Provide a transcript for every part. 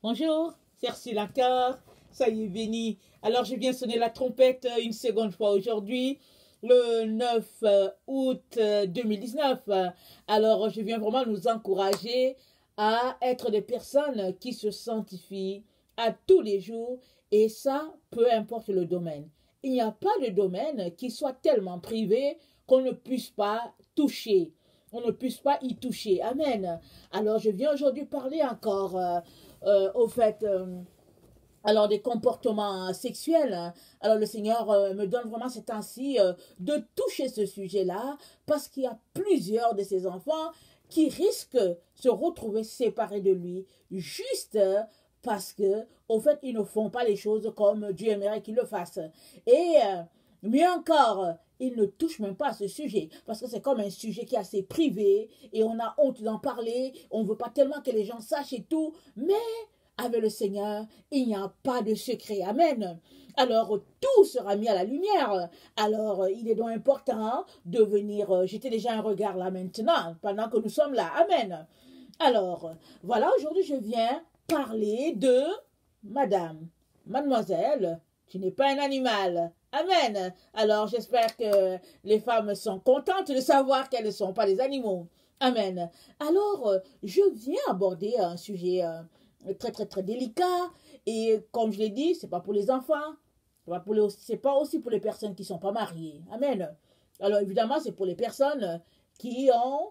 Bonjour, c'est Ursula Carr, soyez bénis. Alors je viens sonner la trompette une seconde fois aujourd'hui, le 9 août 2019. Alors je viens vraiment nous encourager à être des personnes qui se sanctifient à tous les jours et ça, peu importe le domaine. Il n'y a pas de domaine qui soit tellement privé qu'on ne puisse pas toucher. On ne puisse pas y toucher. Amen. Alors je viens aujourd'hui parler encore au fait, alors des comportements sexuels. Alors le Seigneur me donne vraiment ces temps-ci de toucher ce sujet-là parce qu'il y a plusieurs de ses enfants qui risquent de se retrouver séparés de lui juste parce que, au fait, ils ne font pas les choses comme Dieu aimerait qu'ils le fassent. Et mieux encore, ils ne touchent même pas à ce sujet parce que c'est comme un sujet qui est assez privé et on a honte d'en parler, on ne veut pas tellement que les gens sachent et tout, mais avec le Seigneur, il n'y a pas de secret. Amen. Alors, tout sera mis à la lumière. Alors, il est donc important de venir jeter déjà un regard là maintenant, pendant que nous sommes là. Amen. Alors, voilà, aujourd'hui, je viens parler de Madame, Mademoiselle, tu n'es pas un animal. Amen. Alors, j'espère que les femmes sont contentes de savoir qu'elles ne sont pas des animaux. Amen. Alors, je viens aborder un sujet très, très, très délicat. Et comme je l'ai dit, c'est pas pour les enfants. C'est pas aussi pour les personnes qui ne sont pas mariées. Amen. Alors, évidemment, c'est pour les personnes qui ont,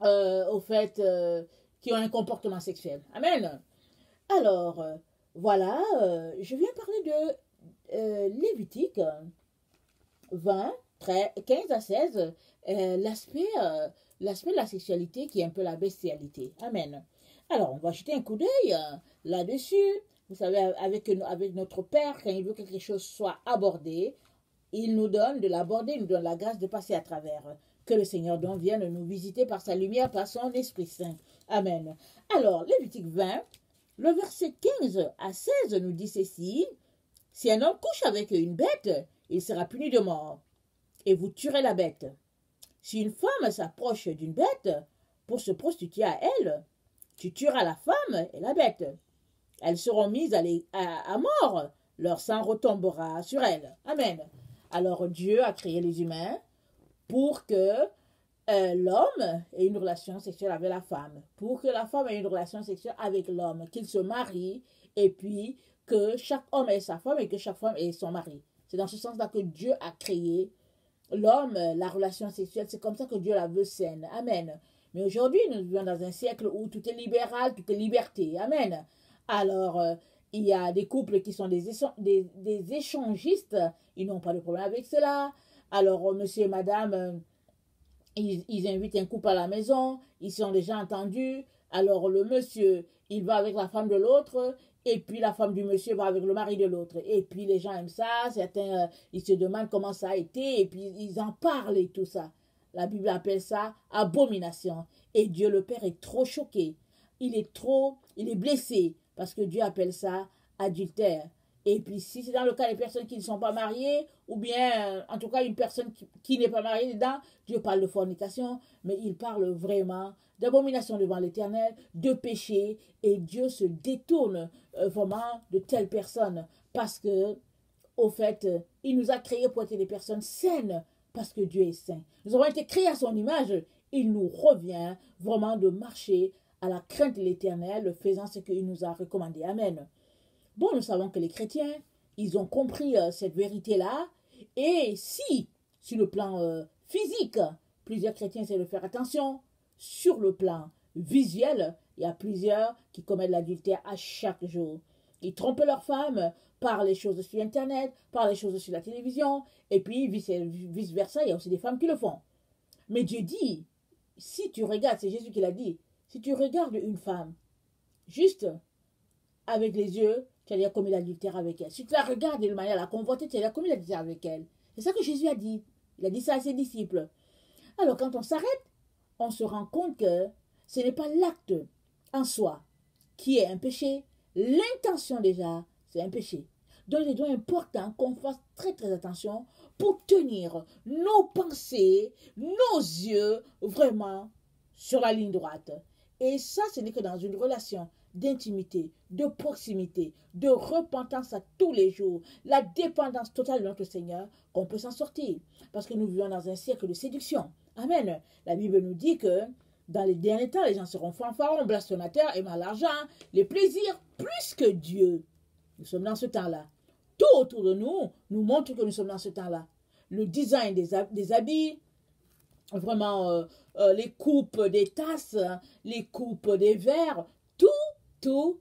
au fait, qui ont un comportement sexuel. Amen. Alors, voilà, je viens parler de Lévitique 20, 15 à 16, l'aspect de la sexualité qui est un peu la bestialité. Amen. Alors, on va jeter un coup d'œil là-dessus. Vous savez, avec notre Père, quand il veut que quelque chose soit abordé, il nous donne de l'aborder, il nous donne la grâce de passer à travers. Que le Seigneur donc vienne nous visiter par sa lumière, par son Esprit Saint. Amen. Alors, Lévitique 20, le verset 15 à 16 nous dit ceci. Si un homme couche avec une bête, il sera puni de mort, et vous tuerez la bête. Si une femme s'approche d'une bête pour se prostituer à elle, tu tueras la femme et la bête. Elles seront mises à mort, leur sang retombera sur elles. Amen. Alors Dieu a créé les humains pour que l'homme ait une relation sexuelle avec la femme, pour que la femme ait une relation sexuelle avec l'homme, qu'ils se marient, et puis que chaque homme ait sa femme et que chaque femme ait son mari. C'est dans ce sens-là que Dieu a créé l'homme, la relation sexuelle. C'est comme ça que Dieu la veut saine. Amen. Mais aujourd'hui, nous vivons dans un siècle où tout est libéral, tout est liberté. Amen. Alors, il y a des couples qui sont des échangistes. Ils n'ont pas de problème avec cela. Alors, monsieur et madame, ils invitent un couple à la maison. Ils sont déjà entendus. Alors, le monsieur, il va avec la femme de l'autre. Et puis, la femme du monsieur va avec le mari de l'autre. Et puis, les gens aiment ça. Certains, ils se demandent comment ça a été. Et puis, ils en parlent et tout ça. La Bible appelle ça abomination. Et Dieu le Père est trop choqué. Il est blessé parce que Dieu appelle ça adultère. Et puis si c'est dans le cas des personnes qui ne sont pas mariées, ou bien en tout cas une personne qui n'est pas mariée dedans, Dieu parle de fornication, mais il parle vraiment d'abomination devant l'Éternel, de péché, et Dieu se détourne vraiment de telles personnes parce que, au fait, il nous a créés pour être des personnes saines, parce que Dieu est saint. Nous avons été créés à son image. Il nous revient vraiment de marcher à la crainte de l'Éternel, faisant ce qu'il nous a recommandé. Amen. Bon, nous savons que les chrétiens, ils ont compris cette vérité-là. Et si, sur le plan physique, plusieurs chrétiens essaient de faire attention, sur le plan visuel, il y a plusieurs qui commettent l'adultère à chaque jour. Ils trompent leurs femmes par les choses sur Internet, par les choses sur la télévision, et puis vice-versa, il y a aussi des femmes qui le font. Mais Dieu dit, si tu regardes, c'est Jésus qui l'a dit, si tu regardes une femme, juste avec les yeux, tu as déjà commis l'adultère avec elle. Si tu la regardes de manière à la convoiter, tu as déjà commis l'adultère avec elle. C'est ça que Jésus a dit. Il a dit ça à ses disciples. Alors quand on s'arrête, on se rend compte que ce n'est pas l'acte en soi qui est un péché. L'intention déjà, c'est un péché. Donc il est donc important qu'on fasse très très attention pour tenir nos pensées, nos yeux vraiment sur la ligne droite. Et ça, ce n'est que dans une relation d'intimité, de proximité, de repentance à tous les jours, la dépendance totale de notre Seigneur, qu'on peut s'en sortir. Parce que nous vivons dans un siècle de séduction. Amen. La Bible nous dit que dans les derniers temps, les gens seront fanfarons, blasphémateurs, aimant l'argent, les plaisirs plus que Dieu. Nous sommes dans ce temps-là. Tout autour de nous nous montre que nous sommes dans ce temps-là. Le design des habits, vraiment les coupes des tasses, les coupes des verres, tout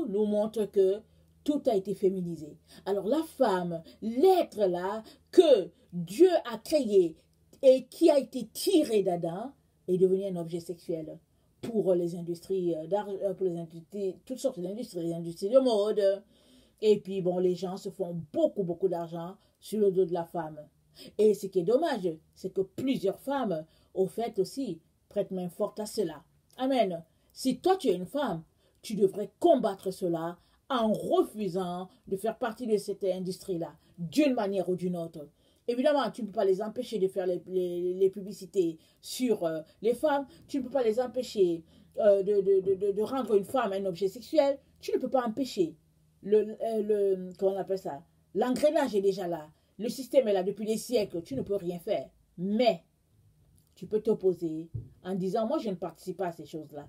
nous montre que tout a été féminisé. Alors la femme, l'être là que Dieu a créé et qui a été tiré d'Adam est devenu un objet sexuel pour les industries pour les industries, toutes sortes d'industries, les industries de mode. Et puis bon, les gens se font beaucoup d'argent sur le dos de la femme. Et ce qui est dommage, c'est que plusieurs femmes, au fait aussi, prêtent main forte à cela. Amen. Si toi tu es une femme, tu devrais combattre cela en refusant de faire partie de cette industrie-là, d'une manière ou d'une autre. Évidemment, tu ne peux pas les empêcher de faire les publicités sur les femmes. Tu ne peux pas les empêcher de rendre une femme un objet sexuel. Tu ne peux pas empêcher comment on appelle ça? L'engrenage est déjà là. Le système est là depuis des siècles. Tu ne peux rien faire. Mais tu peux t'opposer en disant, moi, je ne participe pas à ces choses-là.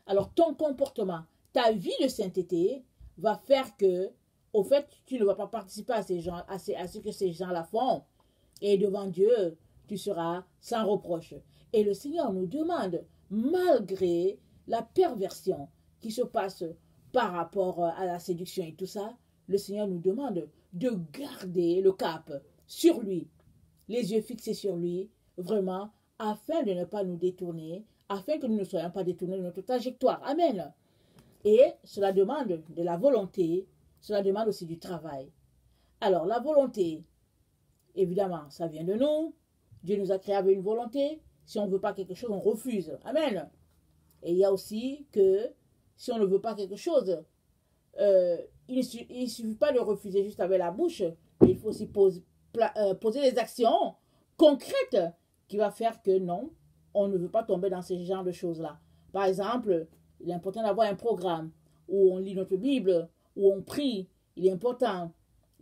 Alors, ton comportement, ta vie de sainteté va faire que, au fait, tu ne vas pas participer à ce que ces gens-là font. Et devant Dieu, tu seras sans reproche. Et le Seigneur nous demande, malgré la perversion qui se passe par rapport à la séduction et tout ça, le Seigneur nous demande de garder le cap sur lui, les yeux fixés sur lui, vraiment, afin de ne pas nous détourner, afin que nous ne soyons pas détournés de notre trajectoire. Amen. Et cela demande de la volonté, cela demande aussi du travail. Alors, la volonté, évidemment, ça vient de nous. Dieu nous a créés avec une volonté. Si on ne veut pas quelque chose, on refuse. Amen. Et il y a aussi que si on ne veut pas quelque chose, il ne suffit pas de refuser juste avec la bouche, mais il faut aussi poser des actions concrètes qui vont faire que non, on ne veut pas tomber dans ce genre de choses-là. Par exemple, il est important d'avoir un programme où on lit notre Bible, où on prie. Il est important,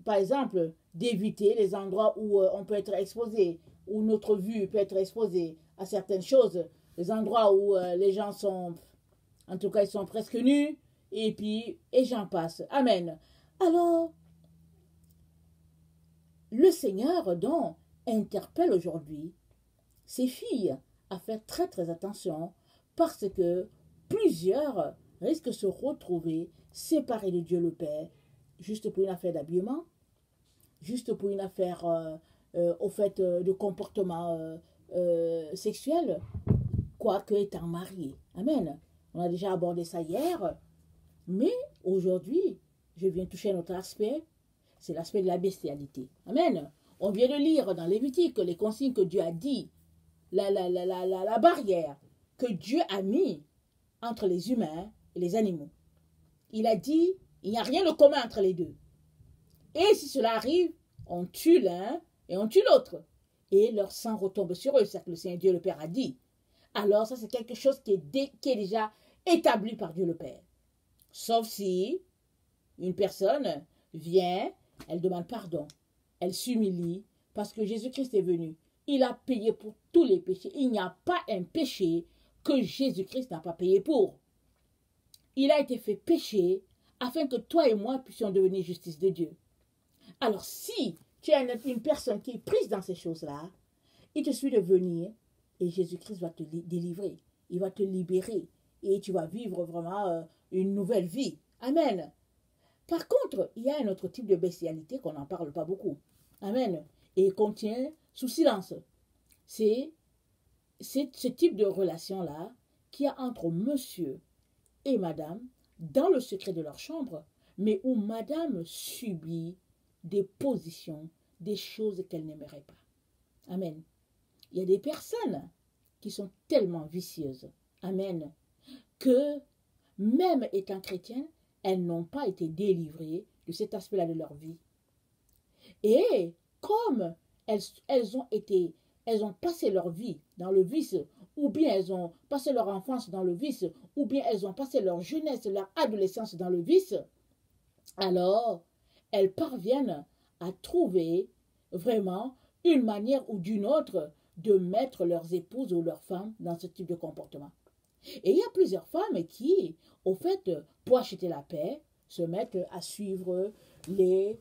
par exemple, d'éviter les endroits où on peut être exposé, où notre vue peut être exposée à certaines choses, les endroits où les gens sont, en tout cas, ils sont presque nus, et j'en passe. Amen. Alors, le Seigneur, donc, interpelle aujourd'hui ces filles à faire très attention parce que plusieurs risquent de se retrouver séparés de Dieu le Père, juste pour une affaire d'habillement, juste pour une affaire au fait de comportement sexuel, quoique étant marié. Amen. On a déjà abordé ça hier, mais aujourd'hui, je viens toucher un autre aspect, c'est l'aspect de la bestialité. Amen. On vient de lire dans Lévitique les consignes que Dieu a dit, la barrière que Dieu a mis entre les humains et les animaux. Il a dit, il n'y a rien de commun entre les deux. Et si cela arrive, on tue l'un et on tue l'autre. Et leur sang retombe sur eux, c'est ce que le Seigneur Dieu le Père a dit. Alors ça, c'est quelque chose qui est déjà établi par Dieu le Père. Sauf si une personne vient, elle demande pardon, elle s'humilie parce que Jésus-Christ est venu. Il a payé pour tous les péchés. Il n'y a pas un péché que Jésus-Christ n'a pas payé pour. Il a été fait péché afin que toi et moi puissions devenir justice de Dieu. Alors si tu es une personne qui est prise dans ces choses-là, il te suffit de venir et Jésus-Christ va te délivrer. Il va te libérer et tu vas vivre vraiment une nouvelle vie. Amen. Par contre, il y a un autre type de bestialité qu'on n'en parle pas beaucoup. Amen. Et qu'on tient sous silence. C'est ce type de relation-là qu'il y a entre monsieur et madame dans le secret de leur chambre, mais où madame subit des positions, des choses qu'elle n'aimerait pas. Amen. Il y a des personnes qui sont tellement vicieuses. Amen. Que même étant chrétiennes, elles n'ont pas été délivrées de cet aspect-là de leur vie. Et comme elles ont passé leur vie dans le vice ou bien elles ont passé leur enfance dans le vice, ou bien elles ont passé leur jeunesse, leur adolescence dans le vice, alors elles parviennent à trouver vraiment une manière ou d'une autre de mettre leurs épouses ou leurs femmes dans ce type de comportement. Et il y a plusieurs femmes qui, au fait, pour acheter la paix, se mettent à suivre les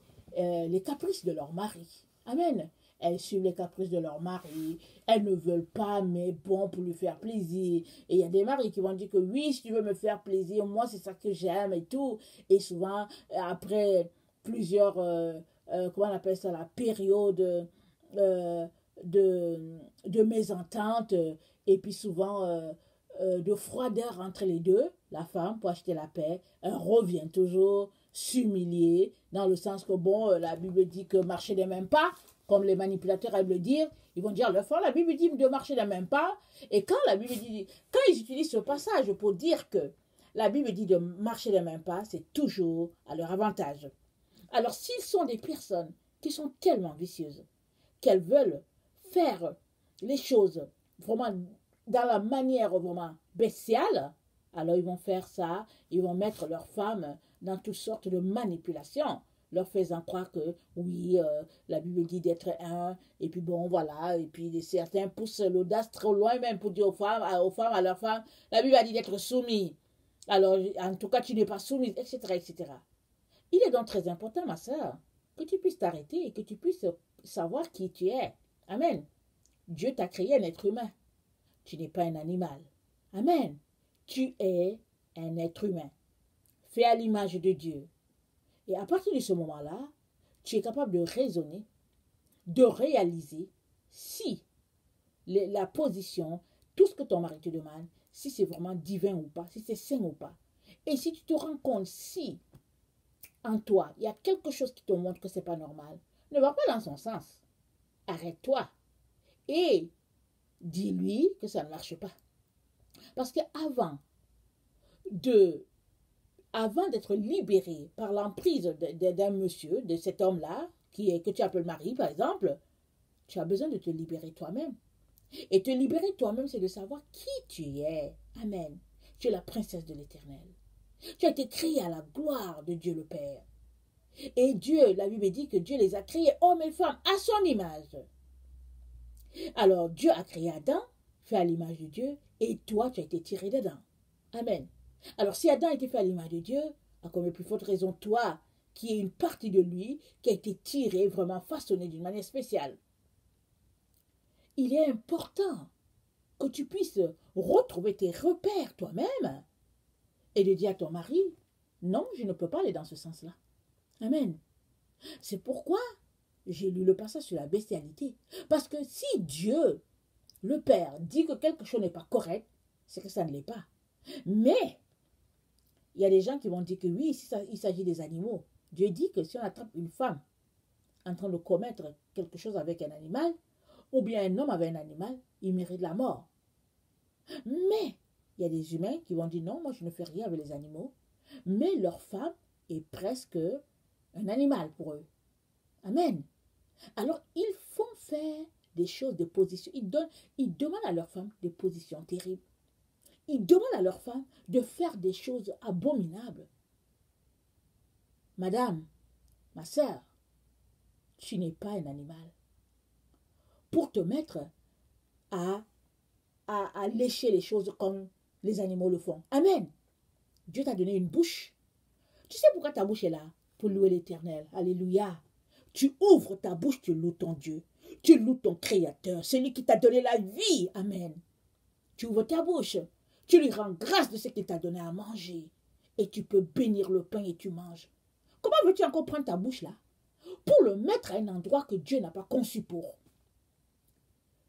caprices de leur mari. Amen. Elles suivent les caprices de leur mari. Elles ne veulent pas, mais bon, pour lui faire plaisir. Et il y a des maris qui vont dire que oui, si tu veux me faire plaisir, moi, c'est ça que j'aime et tout. Et souvent, après plusieurs, comment on appelle ça, la période euh, de mésentente, et puis souvent de froideur entre les deux, la femme, pour acheter la paix, elle revient toujours s'humilier, dans le sens que, bon, la Bible dit que marcher des mêmes pas, comme les manipulateurs aiment le dire, ils vont dire, la Bible dit de marcher des mêmes pas, et quand la Bible dit, quand ils utilisent ce passage pour dire que la Bible dit de marcher des mêmes pas, c'est toujours à leur avantage. Alors, s'ils sont des personnes qui sont tellement vicieuses, qu'elles veulent faire les choses vraiment dans la manière vraiment bestiale, alors ils vont faire ça, ils vont mettre leurs femmes dans toutes sortes de manipulations, leur faisant croire que oui, la Bible dit d'être un, et puis bon, voilà, et puis certains poussent l'audace trop loin même pour dire à leurs femmes, la Bible a dit d'être soumis, alors en tout cas tu n'es pas soumise, etc., etc. Il est donc très important, ma soeur, que tu puisses t'arrêter et que tu puisses savoir qui tu es. Amen. Dieu t'a créé un être humain. Tu n'es pas un animal. Amen. Tu es un être humain, fait à l'image de Dieu. Et à partir de ce moment-là, tu es capable de raisonner, de réaliser si la position, tout ce que ton mari te demande, si c'est vraiment divin ou pas, si c'est sain ou pas. Et si tu te rends compte si en toi, il y a quelque chose qui te montre que ce n'est pas normal, ne va pas dans son sens. Arrête-toi et dis-lui que ça ne marche pas. Parce qu'avant d'être libéré par l'emprise d'un monsieur, de cet homme-là, que tu appelles mari par exemple, tu as besoin de te libérer toi-même. Et te libérer toi-même, c'est de savoir qui tu es. Amen. Tu es la princesse de l'Éternel. Tu as été créé à la gloire de Dieu le Père. Et Dieu, la Bible dit que Dieu les a créés, hommes et femmes, à son image. Alors Dieu a créé Adam, fait à l'image de Dieu, et toi, tu as été tiré d'Adam. Amen. Alors si Adam a été fait à l'image de Dieu, à combien plus forte raison toi, qui es une partie de lui, qui a été tiré, vraiment façonné d'une manière spéciale. Il est important que tu puisses retrouver tes repères toi-même et de dire à ton mari, non, je ne peux pas aller dans ce sens-là. Amen. C'est pourquoi j'ai lu le passage sur la bestialité. Parce que si Dieu, le Père, dit que quelque chose n'est pas correct, c'est que ça ne l'est pas. Mais, il y a des gens qui vont dire que oui, si il s'agit des animaux, Dieu dit que si on attrape une femme en train de commettre quelque chose avec un animal, ou bien un homme avec un animal, il mérite la mort. Mais, il y a des humains qui vont dire non, moi je ne fais rien avec les animaux, mais leur femme est presque un animal pour eux. Amen. Alors, ils font faire des choses, des positions. Ils demandent à leur femme des positions terribles. Ils demandent à leur femme de faire des choses abominables. Madame, ma sœur, tu n'es pas un animal. Pour te mettre à lécher les choses comme les animaux le font. Amen. Dieu t'a donné une bouche. Tu sais pourquoi ta bouche est là? Pour louer l'Éternel. Alléluia. Tu ouvres ta bouche, tu loues ton Dieu. Tu loues ton Créateur, celui qui t'a donné la vie. Amen. Tu ouvres ta bouche. Tu lui rends grâce de ce qu'il t'a donné à manger. Et tu peux bénir le pain et tu manges. Comment veux-tu encore prendre ta bouche là pour le mettre à un endroit que Dieu n'a pas conçu pour?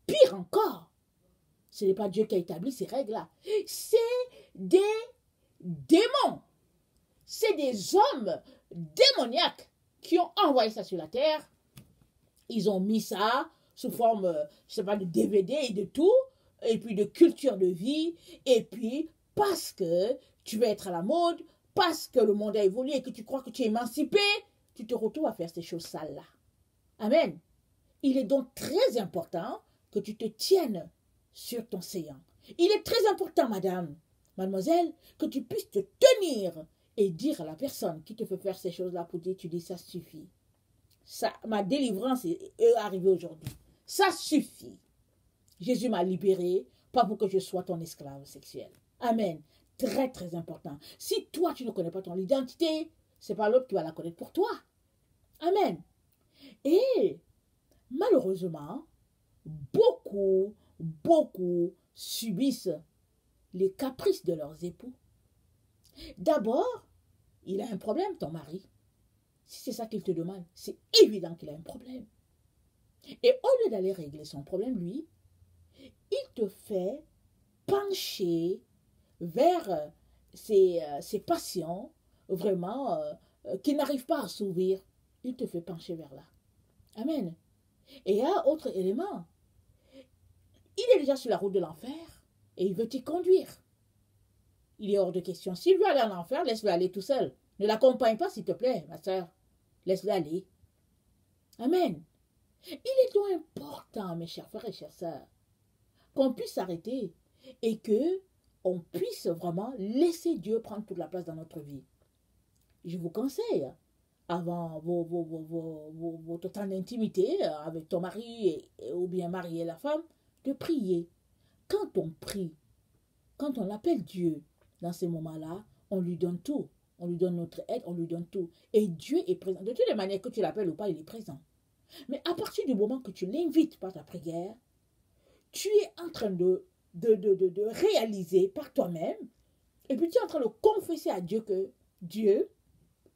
Pire encore, ce n'est pas Dieu qui a établi ces règles-là. C'est des démons. C'est des hommes démoniaques qui ont envoyé ça sur la terre. Ils ont mis ça sous forme, je sais pas, de DVD et de tout, et puis de culture de vie, et puis parce que tu veux être à la mode, parce que le monde a évolué et que tu crois que tu es émancipé, tu te retrouves à faire ces choses sales-là. Amen. Il est donc très important que tu te tiennes sur ton séant. Il est très important, madame, mademoiselle, que tu puisses te tenir et dire à la personne qui te fait faire ces choses-là pour dire, tu dis, ça suffit. Ça, ma délivrance est arrivée aujourd'hui. Ça suffit. Jésus m'a libéré, pas pour que je sois ton esclave sexuel. Amen. Très, très important. Si toi, tu ne connais pas ton identité, c'est pas l'autre qui va la connaître pour toi. Amen. Et malheureusement, beaucoup subissent les caprices de leurs époux. D'abord, il a un problème, ton mari. Si c'est ça qu'il te demande, c'est évident qu'il a un problème. Et au lieu d'aller régler son problème, lui, il te fait pencher vers ses passions vraiment qu'il n'arrive pas à s'ouvrir. Il te fait pencher vers là. Amen. Et il y a autre élément. Il est déjà sur la route de l'enfer et il veut t'y conduire. Il est hors de question. S'il veut aller en enfer, laisse-le aller tout seul. Ne l'accompagne pas, s'il te plaît, ma soeur. Laisse-le aller. Amen. Il est donc important, mes chers frères et chères sœurs, qu'on puisse s'arrêter et que on puisse vraiment laisser Dieu prendre toute la place dans notre vie. Je vous conseille, avant votre temps d'intimité avec ton mari ou bien mari et la femme, de prier. Quand on prie, quand on appelle Dieu dans ces moments-là, on lui donne tout. On lui donne notre aide, on lui donne tout. Et Dieu est présent. De toutes les manières que tu l'appelles ou pas, il est présent. Mais à partir du moment que tu l'invites par ta prière, tu es en train de réaliser par toi-même, et puis tu es en train de confesser à Dieu que Dieu,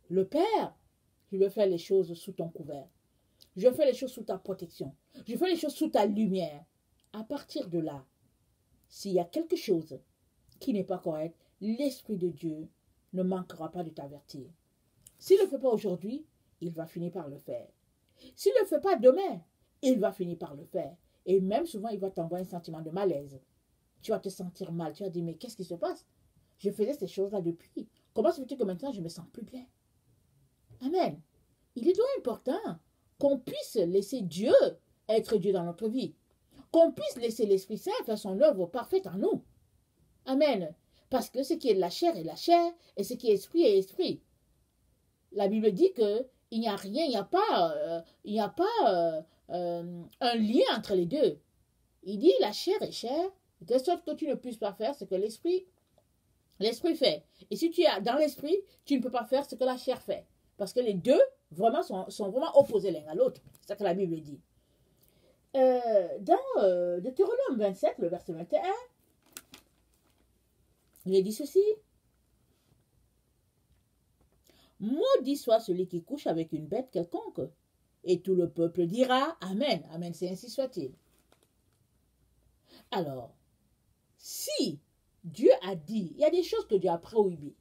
le Père, je veux faire les choses sous ton couvert. Je fais les choses sous ta protection. Je fais les choses sous ta lumière. À partir de là, s'il y a quelque chose qui n'est pas correct, l'Esprit de Dieu ne manquera pas de t'avertir. S'il ne le fait pas aujourd'hui, il va finir par le faire. S'il ne le fait pas demain, il va finir par le faire. Et même souvent, il va t'envoyer un sentiment de malaise. Tu vas te sentir mal. Tu vas dire, mais qu'est-ce qui se passe? Je faisais ces choses-là depuis. Comment se fait-il que maintenant, je me sens plus bien? Amen. Il est donc important qu'on puisse laisser Dieu être Dieu dans notre vie. Qu'on puisse laisser l'Esprit Saint faire son œuvre parfaite en nous. Amen. Parce que ce qui est de la chair est la chair, et ce qui est esprit est esprit. La Bible dit que il n'y a rien, il n'y a pas un lien entre les deux. Il dit la chair est chair, de telle sorte que tu ne puisses pas faire ce que l'esprit fait. Et si tu es dans l'esprit, tu ne peux pas faire ce que la chair fait. Parce que les deux vraiment sont vraiment opposés l'un à l'autre. C'est ça que la Bible dit. Dans Deutéronome 27, le verset 21, il est dit ceci. Maudit soit celui qui couche avec une bête quelconque. Et tout le peuple dira Amen. Amen, c'est ainsi soit-il. Alors, si Dieu a dit, il y a des choses que Dieu a prohibées.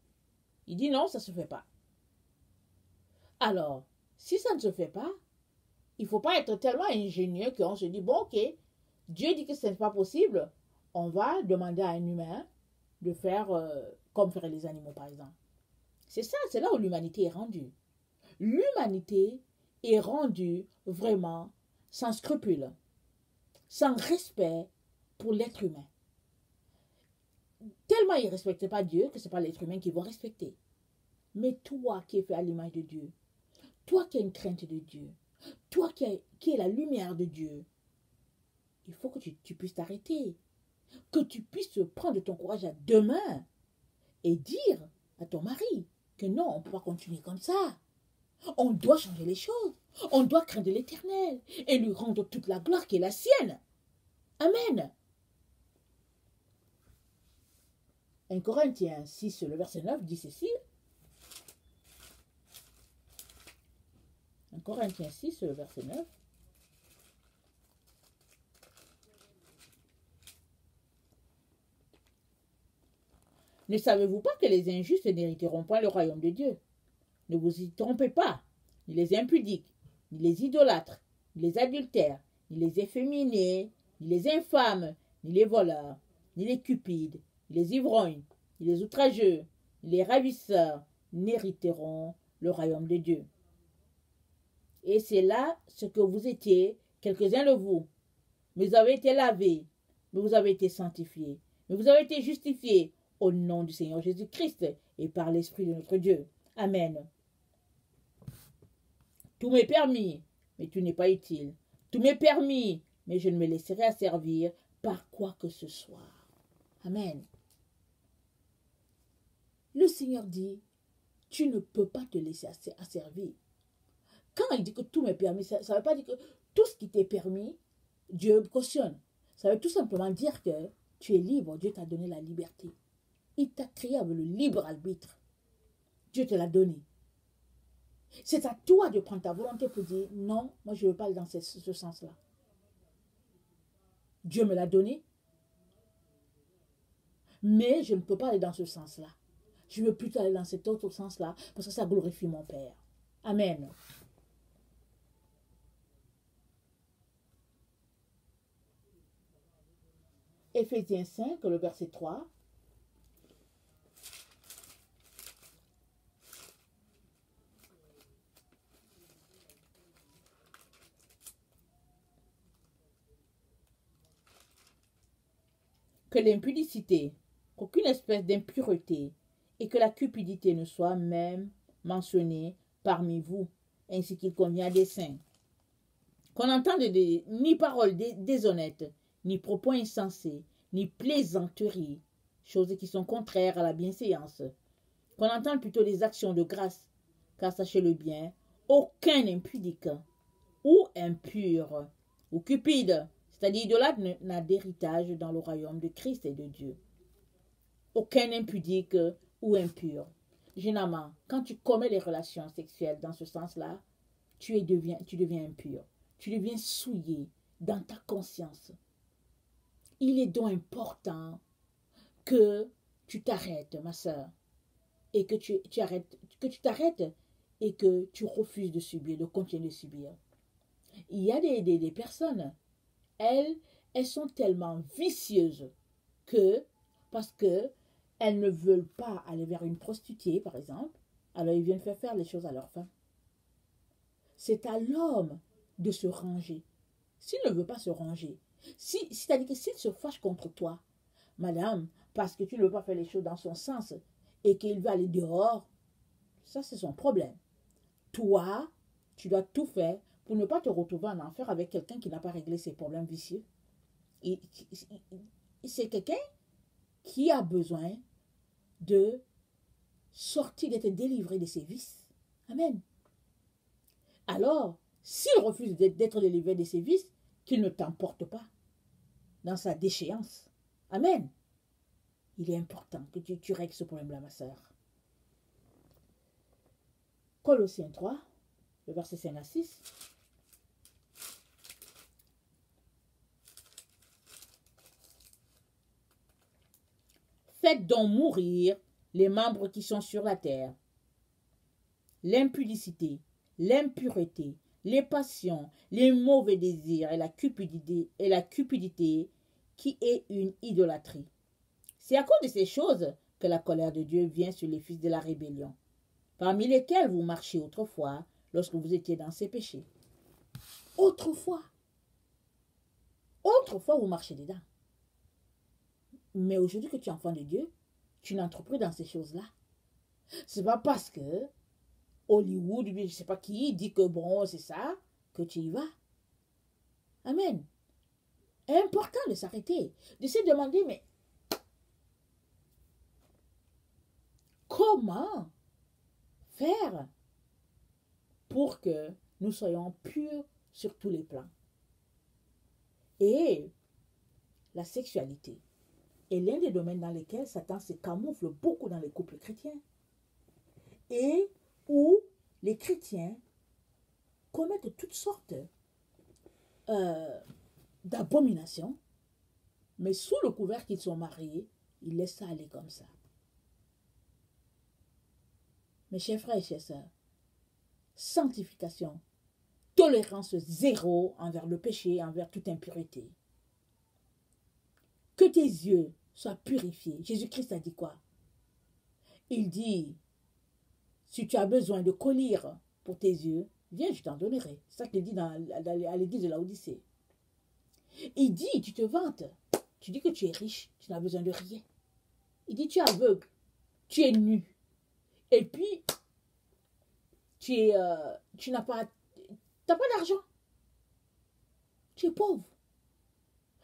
Il dit non, ça ne se fait pas. Alors, si ça ne se fait pas, il ne faut pas être tellement ingénieux qu'on se dit, bon, ok, Dieu dit que ce n'est pas possible, on va demander à un humain de faire comme feraient les animaux, par exemple. C'est ça, c'est là où l'humanité est rendue. L'humanité est rendue vraiment sans scrupule, sans respect pour l'être humain. Tellement ils ne respectent pas Dieu que ce n'est pas l'être humain qu'ils vont respecter. Mais toi qui es fait à l'image de Dieu, toi qui as une crainte de Dieu, toi qui es la lumière de Dieu, il faut que tu puisses t'arrêter, que tu puisses prendre ton courage à deux mains et dire à ton mari que non, on ne peut pas continuer comme ça. On doit changer les choses. On doit craindre l'Éternel et lui rendre toute la gloire qui est la sienne. Amen. 1 Corinthiens 6, le verset 9 dit ceci. 1 Corinthiens 6, le verset 9. Ne savez-vous pas que les injustes n'hériteront pas le royaume de Dieu? Ne vous y trompez pas, ni les impudiques, ni les idolâtres, ni les adultères, ni les efféminés, ni les infâmes, ni les voleurs, ni les cupides, ni les ivrognes, ni les outrageux, ni les ravisseurs n'hériteront le royaume de Dieu. Et c'est là ce que vous étiez, quelques-uns de vous. Mais vous avez été lavés, mais vous avez été sanctifiés, Mais vous avez été justifiés au nom du Seigneur Jésus-Christ et par l'Esprit de notre Dieu. Amen. Tout m'est permis, mais tu n'es pas utile. Tout m'est permis, mais je ne me laisserai asservir par quoi que ce soit. Amen. Le Seigneur dit, tu ne peux pas te laisser asservir. Quand il dit que tout m'est permis, ça ne veut pas dire que tout ce qui t'est permis, Dieu cautionne. Ça veut tout simplement dire que tu es libre. Dieu t'a donné la liberté. Il t'a créé avec le libre arbitre. Dieu te l'a donné. C'est à toi de prendre ta volonté pour dire non, moi je ne veux pas aller dans ce sens-là. Dieu me l'a donné, mais je ne peux pas aller dans ce sens-là. Je veux plutôt aller dans cet autre sens-là parce que ça glorifie mon Père. Amen. Éphésiens 5, le verset 3. Que l'impudicité, qu'aucune espèce d'impureté et que la cupidité ne soit même mentionnée parmi vous, ainsi qu'il convient à des saints. Qu'on n'entende ni paroles déshonnêtes, ni propos insensés, ni plaisanteries, choses qui sont contraires à la bienséance. Qu'on entende plutôt des actions de grâce, car sachez-le bien, aucun impudique, ou impur, ou cupide, c'est-à-dire idolâtre, n'a d'héritage dans le royaume de Christ et de Dieu. Aucun impudique ou impur. Généralement, quand tu commets les relations sexuelles dans ce sens-là, tu deviens impur. Tu deviens souillé dans ta conscience. Il est donc important que tu t'arrêtes, ma soeur, et que tu t'arrêtes et que tu refuses de subir, de continuer de subir. Il y a des personnes, elles sont tellement vicieuses que, parce que elles ne veulent pas aller vers une prostituée, par exemple, alors ils viennent faire les choses à leur faim. C'est à l'homme de se ranger. S'il ne veut pas se ranger, c'est-à-dire que s'il se fâche contre toi, madame, parce que tu ne veux pas faire les choses dans son sens et qu'il veut aller dehors, ça c'est son problème. Toi, tu dois tout faire pour ne pas te retrouver en enfer avec quelqu'un qui n'a pas réglé ses problèmes vicieux. C'est quelqu'un qui a besoin de sortir, d'être délivré de ses vices. Amen. Alors, s'il refuse d'être délivré de ses vices, qu'il ne t'emporte pas dans sa déchéance. Amen. Il est important que tu règles ce problème-là, ma sœur. Colossiens 3, le verset 5 à 6. Faites donc mourir les membres qui sont sur la terre. L'impudicité, l'impureté, les passions, les mauvais désirs et la cupidité qui est une idolâtrie. C'est à cause de ces choses que la colère de Dieu vient sur les fils de la rébellion, parmi lesquels vous marchiez autrefois lorsque vous étiez dans ces péchés. Autrefois, vous marchez dedans. Mais aujourd'hui que tu es enfant de Dieu, tu n'entres plus dans ces choses-là. C'est pas parce que Hollywood, je ne sais pas qui, dit que bon, c'est ça, que tu y vas. Amen. C'est important de s'arrêter, de se demander, mais comment faire pour que nous soyons purs sur tous les plans? Et la sexualité est l'un des domaines dans lesquels Satan se camoufle beaucoup dans les couples chrétiens. Et où les chrétiens commettent toutes sortes d'abominations, mais sous le couvert qu'ils sont mariés, ils laissent ça aller comme ça. Mes chers frères et chères sœurs, sanctification, tolérance zéro envers le péché, envers toute impureté. Que tes yeux soient purifiés. Jésus-Christ a dit quoi? Il dit, si tu as besoin de collyre pour tes yeux, viens, je t'en donnerai. C'est ça qu'il dit à l'église de Laodicée. Il dit, tu te vantes. Tu dis que tu es riche, tu n'as besoin de rien. Il dit, tu es aveugle, tu es nu. Et puis, tu n'as pas, t'as pas d'argent. Tu es pauvre.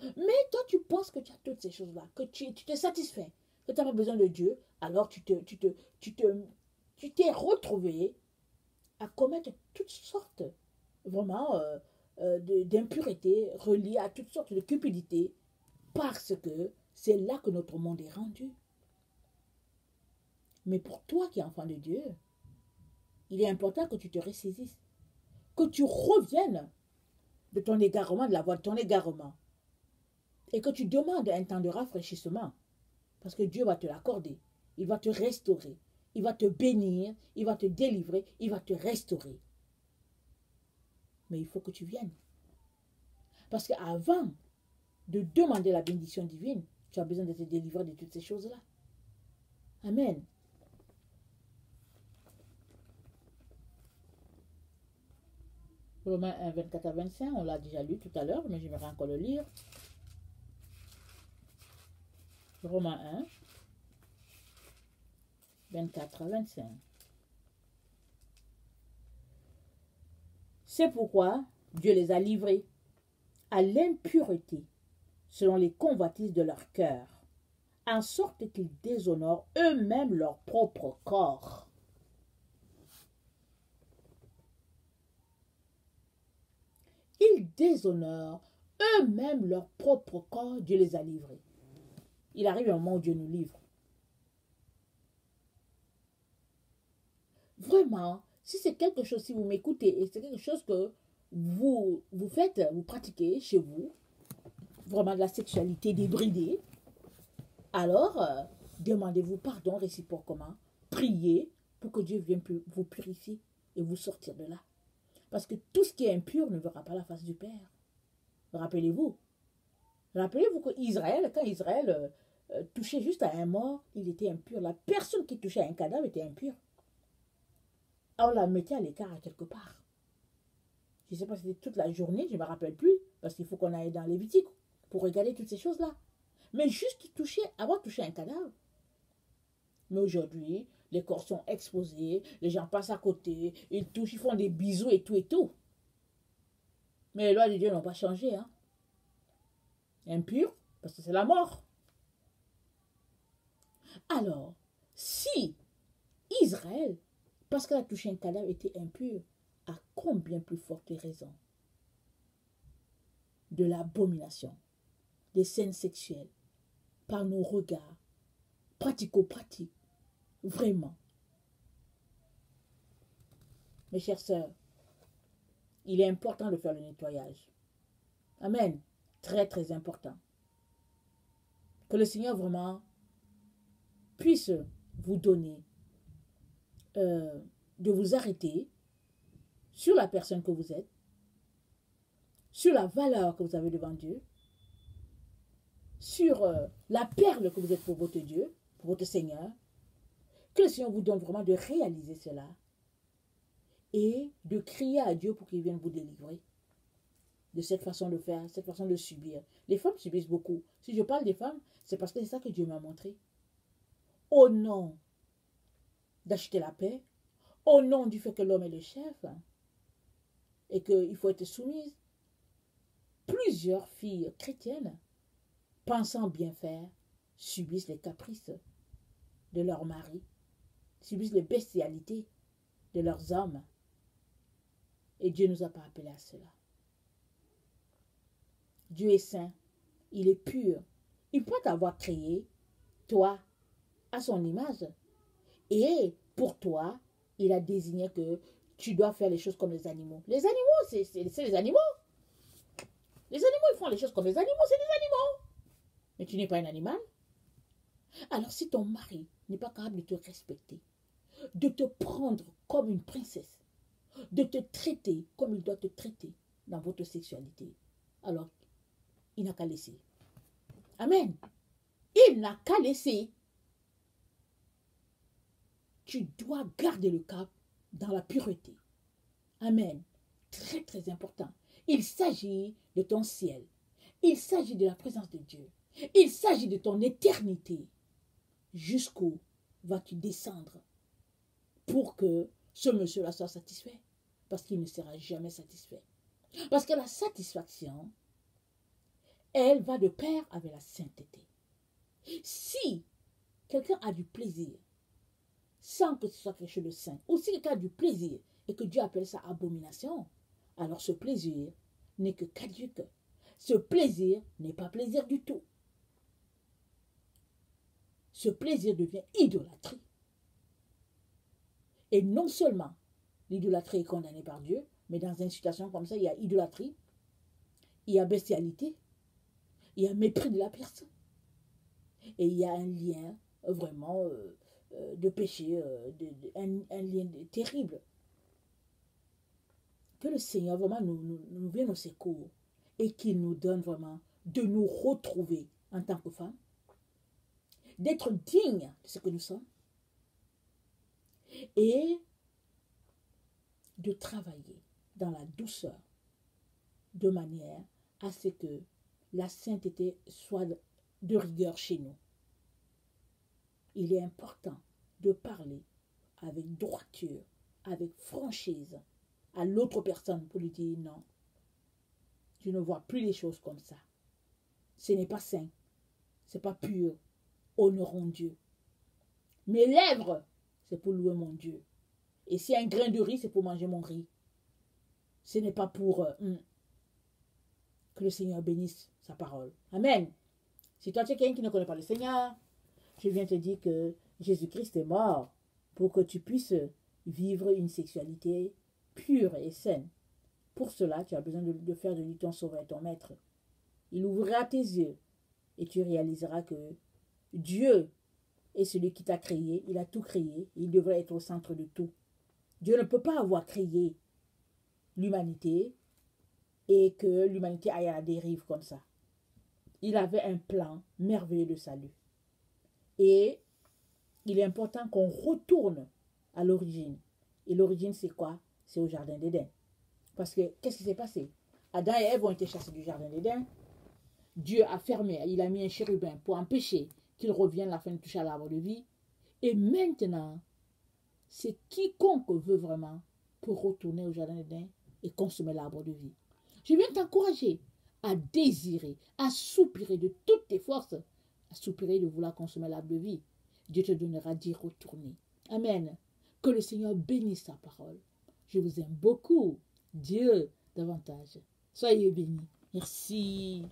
Mais toi, tu penses que tu as toutes ces choses-là, que tu te satisfais, que tu n'as pas besoin de Dieu. Alors, tu t'es retrouvé à commettre toutes sortes, vraiment, d'impuretés reliées à toutes sortes de cupidités, parce que c'est là que notre monde est rendu. Mais pour toi qui es enfant de Dieu, il est important que tu te ressaisisses, que tu reviennes de ton égarement, de la voie de ton égarement, et que tu demandes un temps de rafraîchissement, parce que Dieu va te l'accorder, il va te restaurer, il va te bénir, il va te délivrer, il va te restaurer. Mais il faut que tu viennes. Parce qu'avant de demander la bénédiction divine, tu as besoin de te délivrer de toutes ces choses-là. Amen. Romains 1, 24 à 25, on l'a déjà lu tout à l'heure, mais j'aimerais encore le lire. Romains 1, 24 à 25. C'est pourquoi Dieu les a livrés à l'impureté selon les convoitises de leur cœur, en sorte qu'ils déshonorent eux-mêmes leur propre corps. Ils déshonorent eux-mêmes leur propre corps, Dieu les a livrés. Il arrive un moment où Dieu nous livre. Vraiment, si c'est quelque chose, si vous m'écoutez, et c'est quelque chose que vous faites, vous pratiquez chez vous, vraiment de la sexualité débridée, alors demandez-vous pardon réciproquement, priez pour que Dieu vienne vous purifier et vous sortir de là. Parce que tout ce qui est impur ne verra pas la face du Père. Rappelez-vous que Israël, quand Israël touchait juste à un mort, il était impur. La personne qui touchait à un cadavre était impure. On la mettait à l'écart à quelque part. Je ne sais pas si c'était toute la journée, je ne me rappelle plus, parce qu'il faut qu'on aille dans Lévitique pour regarder toutes ces choses-là. Mais juste avoir touché un cadavre. Mais aujourd'hui, les corps sont exposés, les gens passent à côté, ils touchent, ils font des bisous et tout et tout. Mais les lois de Dieu n'ont pas changé. Hein. Impur, parce que c'est la mort. Alors, si Israël, parce qu'elle a touché un cadavre, était impur, à combien plus forte raison de l'abomination, des scènes sexuelles, par nos regards, pratico-pratiques, vraiment. Mes chères sœurs, il est important de faire le nettoyage. Amen. Très, très important. Que le Seigneur vraiment puisse vous donner de vous arrêter sur la personne que vous êtes, sur la valeur que vous avez devant Dieu, sur la perle que vous êtes pour votre Dieu, pour votre Seigneur. Que le Seigneur vous donne vraiment de réaliser cela et de crier à Dieu pour qu'il vienne vous délivrer de cette façon de faire, cette façon de subir. Les femmes subissent beaucoup. Si je parle des femmes, c'est parce que c'est ça que Dieu m'a montré. Au nom d'acheter la paix, au nom du fait que l'homme est le chef et qu'il faut être soumise, plusieurs filles chrétiennes, pensant bien faire, subissent les caprices de leur mari, subissent les bestialités de leurs hommes. Et Dieu ne nous a pas appelés à cela. Dieu est saint, il est pur. Il peut t'avoir créé, toi, à son image. Et pour toi, il a désigné que tu dois faire les choses comme les animaux. Les animaux, c'est les animaux. Les animaux, ils font les choses comme les animaux, c'est des animaux. Mais tu n'es pas un animal. Alors si ton mari n'est pas capable de te respecter, de te prendre comme une princesse, de te traiter comme il doit te traiter dans votre sexualité, alors il n'a qu'à laisser. Amen. Il n'a qu'à laisser. Tu dois garder le cap dans la pureté. Amen. Très, très important. Il s'agit de ton ciel. Il s'agit de la présence de Dieu. Il s'agit de ton éternité. Jusqu'où vas-tu descendre pour que ce monsieur-là soit satisfait? Parce qu'il ne sera jamais satisfait. Parce que la satisfaction, elle va de pair avec la sainteté. Si quelqu'un a du plaisir, sans que ce soit quelque chose de saint, ou si quelqu'un a du plaisir et que Dieu appelle ça abomination, alors ce plaisir n'est que caduque. Ce plaisir n'est pas plaisir du tout. Ce plaisir devient idolâtrie. Et non seulement l'idolâtrie est condamnée par Dieu, mais dans une situation comme ça, il y a idolâtrie, il y a bestialité, il y a mépris de la personne. Et il y a un lien vraiment de péché, un lien terrible. Que le Seigneur vraiment nous vienne au secours et qu'il nous donne vraiment de nous retrouver en tant que femmes, d'être dignes de ce que nous sommes et de travailler dans la douceur de manière à ce que la sainteté soit de rigueur chez nous. Il est important de parler avec droiture, avec franchise à l'autre personne pour lui dire non, je ne vois plus les choses comme ça. Ce n'est pas sain, ce n'est pas pur. Honorons Dieu. Mes lèvres, c'est pour louer mon Dieu. Et si un grain de riz, c'est pour manger mon riz. Ce n'est pas pour que le Seigneur bénisse sa parole. Amen. Si toi tu es quelqu'un qui ne connaît pas le Seigneur, je viens te dire que Jésus-Christ est mort pour que tu puisses vivre une sexualité pure et saine. Pour cela, tu as besoin de faire de lui ton sauveur et ton maître. Il ouvrira tes yeux et tu réaliseras que Dieu est celui qui t'a créé, il a tout créé, il devrait être au centre de tout. Dieu ne peut pas avoir créé l'humanité et que l'humanité aille à la dérive comme ça. Il avait un plan merveilleux de salut. Et il est important qu'on retourne à l'origine. Et l'origine, c'est quoi? C'est au jardin d'Éden. Parce que, qu'est-ce qui s'est passé? Adam et Ève ont été chassés du jardin d'Éden. Dieu a fermé, il a mis un chérubin pour empêcher qu'ils reviennent afin de toucher à l'arbre de vie. Et maintenant, c'est quiconque veut vraiment pour retourner au jardin d'Éden et consommer l'arbre de vie. Je viens t'encourager à désirer, à soupirer de toutes tes forces, à soupirer de vouloir consommer l'arbre de vie. Dieu te donnera d'y retourner. Amen. Que le Seigneur bénisse sa parole. Je vous aime beaucoup. Dieu davantage. Soyez bénis. Merci.